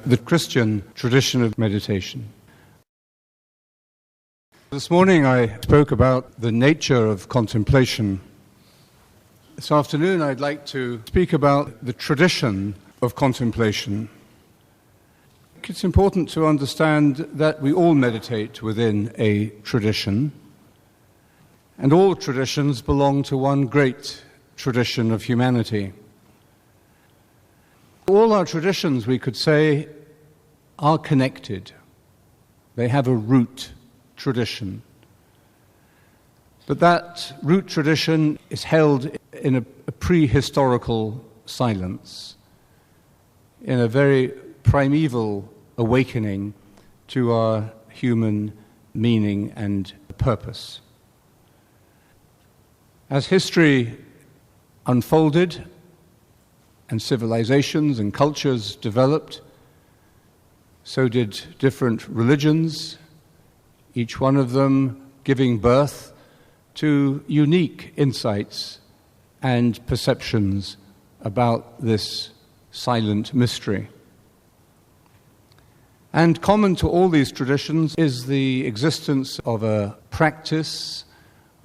the Christian tradition of meditation. This morning I spoke about the nature of contemplation. This afternoon I'd like to speak about the tradition of contemplation. It's important to understand that we all meditate within a tradition, and all traditions belong to one great tradition of humanity. All our traditions, we could say, are connected. They have a root tradition. But that root tradition is held in a prehistorical silence, in a very primeval awakening to our human meaning and purpose. As history unfolded and civilizations and cultures developed, so did different religions, each one of them giving birth to unique insights and perceptions about this silent mystery. And common to all these traditions is the existence of a practice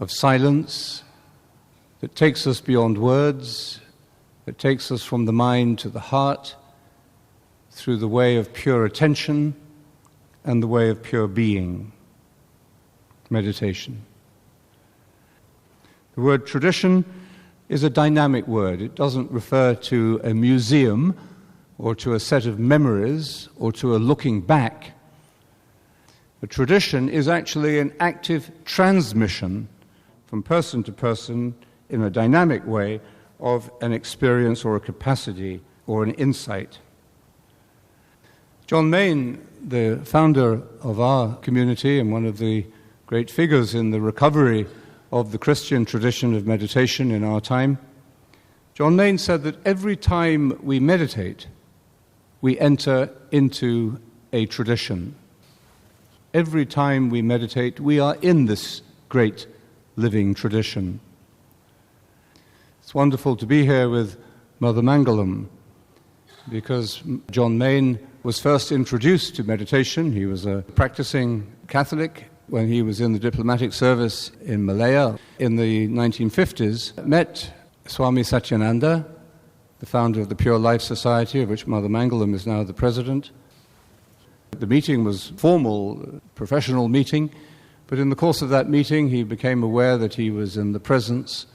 of silence that takes us beyond words, that takes us from the mind to the heart, through the way of pure attention and the way of pure being, meditation. The word tradition is a dynamic word. It doesn't refer to a museum or to a set of memories or to a looking back. A tradition is actually an active transmission from person to person in a dynamic way of an experience or a capacity or an insight. John Main, the founder of our community and one of the great figures in the recovery of the Christian tradition of meditation in our time, John Main said that every time we meditate, we enter into a tradition. Every time we meditate, we are in this great living tradition. It's wonderful to be here with Mother Mangalam, because John Main was first introduced to meditation. He was a practicing Catholic when he was in the diplomatic service in Malaya in the 1950s. Met Swami Satyananda, the founder of the Pure Life Society, of which Mother Mangalam is now the president. The meeting was formal, professional meeting, but in the course of that meeting he became aware that he was in the presence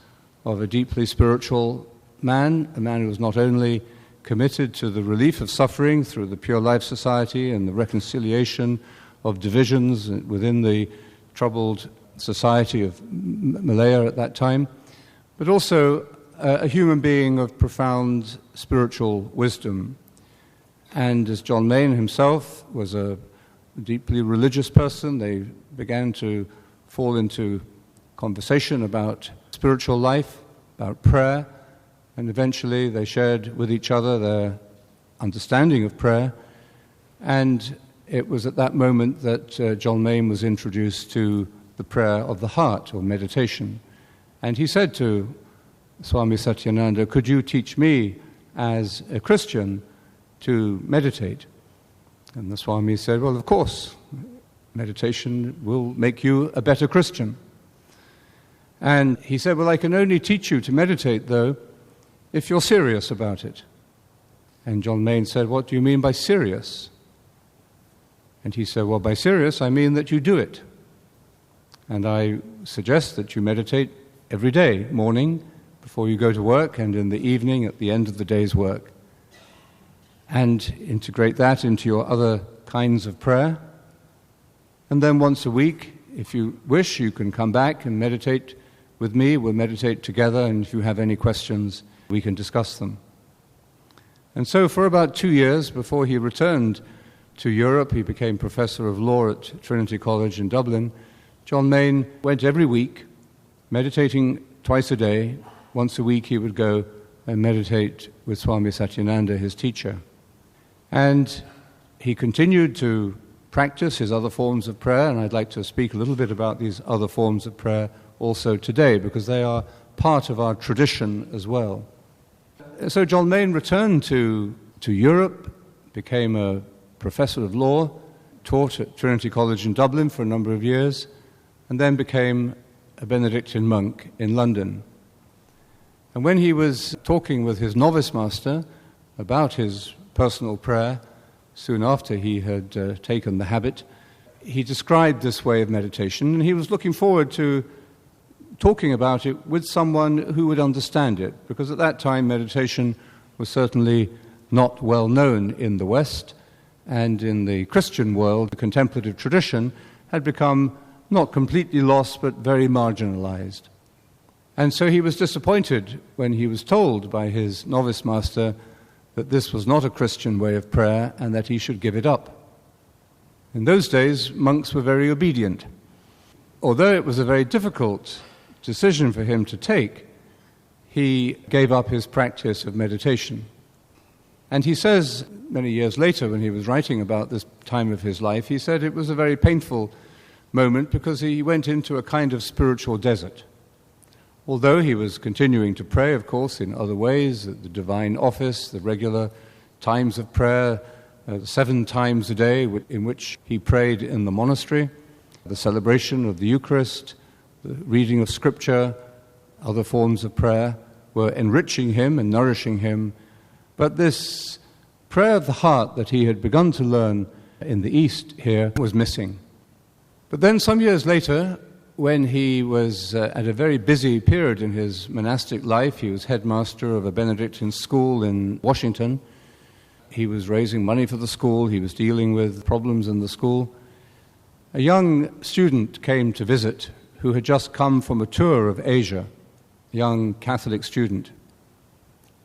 of a deeply spiritual man, a man who was not only committed to the relief of suffering through the Pure Life Society and the reconciliation of divisions within the troubled society of Malaya at that time, but also a human being of profound spiritual wisdom. And as John Main himself was a deeply religious person, they began to fall into conversation about spiritual life, about prayer, and eventually they shared with each other their understanding of prayer. And it was at that moment that John Main was introduced to the prayer of the heart, or meditation. And he said to Swami Satyananda, "Could you teach me as a Christian to meditate?" And the Swami said, "Well, of course, meditation will make you a better Christian." And he said, "Well, I can only teach you to meditate, though, if you're serious about it." And John Main said, "What do you mean by serious?" And he said, "Well, by serious, I mean that you do it. And I suggest that you meditate every day, morning, before you go to work, and in the evening at the end of the day's work. And integrate that into your other kinds of prayer. And then once a week, if you wish, you can come back and meditate with me. We'll meditate together, and if you have any questions, we can discuss them." And so for about 2 years before he returned to Europe, he became professor of law at Trinity College in Dublin. John Main went every week, meditating twice a day. Once a week he would go and meditate with Swami Satyananda, his teacher. And he continued to practice his other forms of prayer, and I'd like to speak a little bit about these other forms of prayer also today, because they are part of our tradition as well. So John Main returned to Europe, became a professor of law, taught at Trinity College in Dublin for a number of years, and then became a Benedictine monk in London. And when he was talking with his novice master about his personal prayer, soon after he had taken the habit, he described this way of meditation, and he was looking forward to talking about it with someone who would understand it, because at that time meditation was certainly not well known in the West, and in the Christian world, the contemplative tradition had become not completely lost, but very marginalized. And so he was disappointed when he was told by his novice master that this was not a Christian way of prayer and that he should give it up. In those days, monks were very obedient. Although it was a very difficult decision for him to take, he gave up his practice of meditation. And he says, many years later, when he was writing about this time of his life, he said it was a very painful moment because he went into a kind of spiritual desert. Although he was continuing to pray, of course, in other ways, at the divine office, the regular times of prayer, 7 times a day in which he prayed in the monastery, the celebration of the Eucharist, the reading of Scripture, other forms of prayer were enriching him and nourishing him. But this prayer of the heart that he had begun to learn in the East here was missing. But then some years later, when he was at a very busy period in his monastic life, he was headmaster of a Benedictine school in Washington. He was raising money for the school, he was dealing with problems in the school. A young student came to visit who had just come from a tour of Asia, a young Catholic student.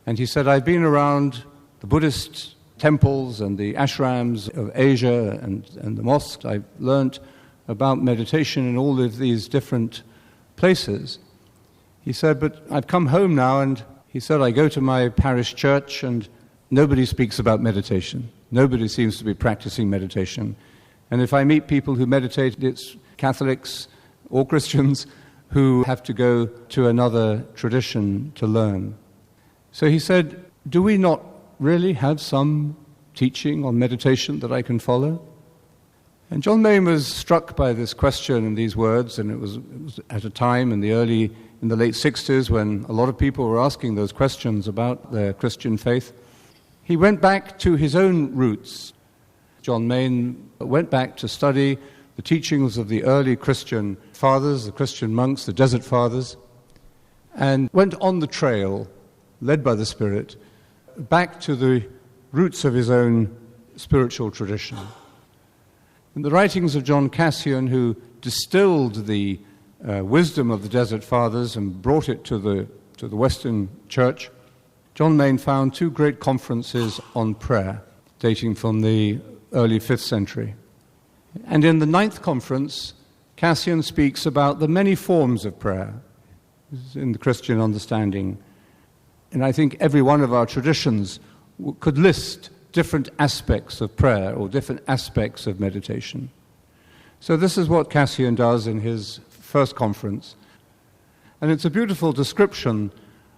And he said, I've been around the Buddhist temples and the ashrams of Asia and the mosques. I've learnt about meditation in all of these different places. He said, but I've come home now, and he said, I go to my parish church and nobody speaks about meditation. Nobody seems to be practicing meditation. And if I meet people who meditate, it's Catholics or Christians who have to go to another tradition to learn. So he said, do we not really have some teaching on meditation that I can follow? And John Main was struck by this question and these words, and it was at a time in the late 60s when a lot of people were asking those questions about their Christian faith. He went back to his own roots. John Main went back to study the teachings of the early Christian fathers, the Christian monks, the Desert Fathers, and went on the trail, led by the Spirit, back to the roots of his own spiritual tradition. In the writings of John Cassian, who distilled the wisdom of the Desert Fathers and brought it to the Western Church, John Main found 2 great conferences on prayer, dating from the early 5th century. And in the 9th conference, Cassian speaks about the many forms of prayer in the Christian understanding. And I think every one of our traditions could list different aspects of prayer or different aspects of meditation. So this is what Cassian does in his first conference. And it's a beautiful description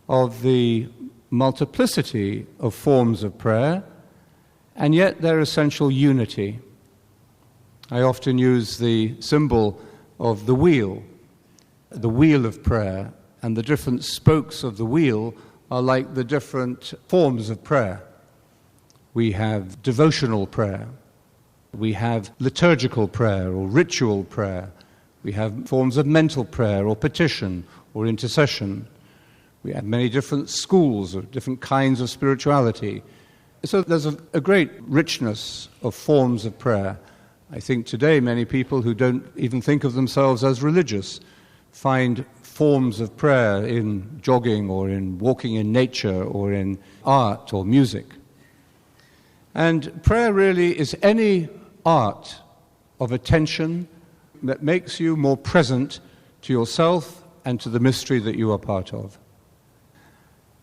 of the multiplicity of forms of prayer, and yet their essential unity. I often use the symbol of the wheel of prayer, and the different spokes of the wheel are like the different forms of prayer. We have devotional prayer, we have liturgical prayer or ritual prayer, we have forms of mental prayer or petition or intercession. We have many different schools of different kinds of spirituality. So there's a great richness of forms of prayer. I think today many people who don't even think of themselves as religious find forms of prayer in jogging or in walking in nature or in art or music. And prayer really is any art of attention that makes you more present to yourself and to the mystery that you are part of.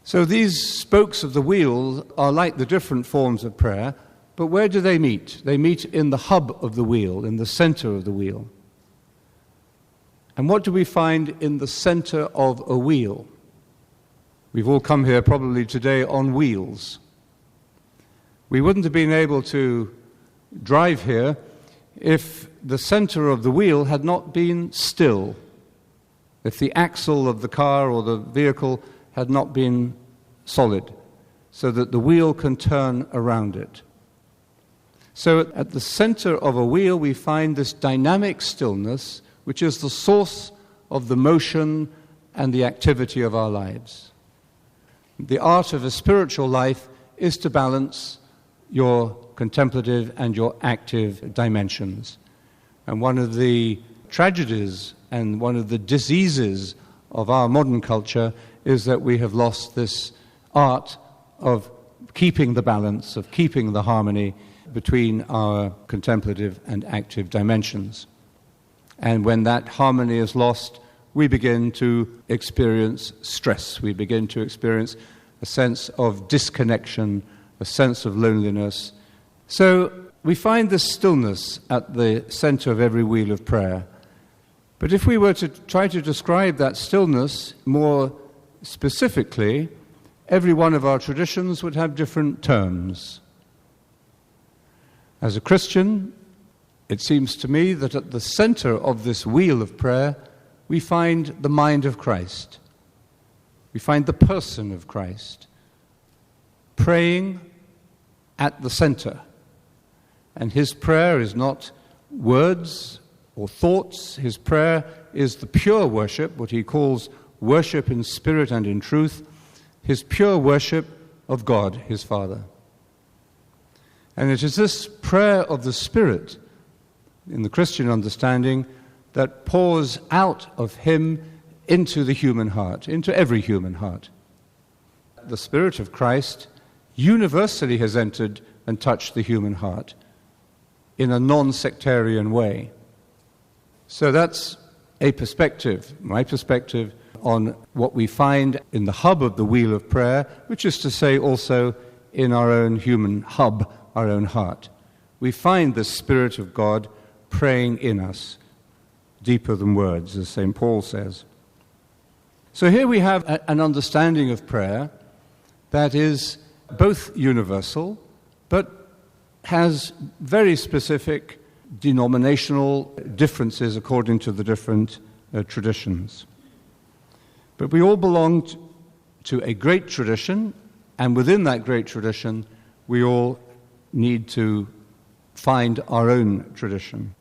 So these spokes of the wheel are like the different forms of prayer, but where do they meet? They meet in the hub of the wheel, in the center of the wheel. And what do we find in the center of a wheel? We've all come here probably today on wheels. We wouldn't have been able to drive here if the center of the wheel had not been still, if the axle of the car or the vehicle had not been solid, so that the wheel can turn around it. So at the center of a wheel we find this dynamic stillness, which is the source of the motion and the activity of our lives. The art of a spiritual life is to balance your contemplative and your active dimensions. And one of the tragedies and one of the diseases of our modern culture is that we have lost this art of keeping the balance, of keeping the harmony between our contemplative and active dimensions. And when that harmony is lost, we begin to experience stress. We begin to experience a sense of disconnection, a sense of loneliness. So we find this stillness at the center of every wheel of prayer. But if we were to try to describe that stillness more specifically, every one of our traditions would have different terms. As a Christian, it seems to me that at the center of this wheel of prayer, we find the mind of Christ. We find the person of Christ praying at the center. And his prayer is not words or thoughts. His prayer is the pure worship, what he calls worship in spirit and in truth, his pure worship of God, his Father. And it is this prayer of the Spirit, in the Christian understanding, that pours out of him into the human heart, into every human heart. The Spirit of Christ universally has entered and touched the human heart in a non-sectarian way. So that's a perspective, my perspective, on what we find in the hub of the wheel of prayer, which is to say also in our own human hub, our own heart. We find the Spirit of God praying in us, deeper than words, as St. Paul says. So here we have an understanding of prayer that is both universal, but has very specific denominational differences according to the different traditions. But we all belong to a great tradition, and within that great tradition, we all need to find our own tradition.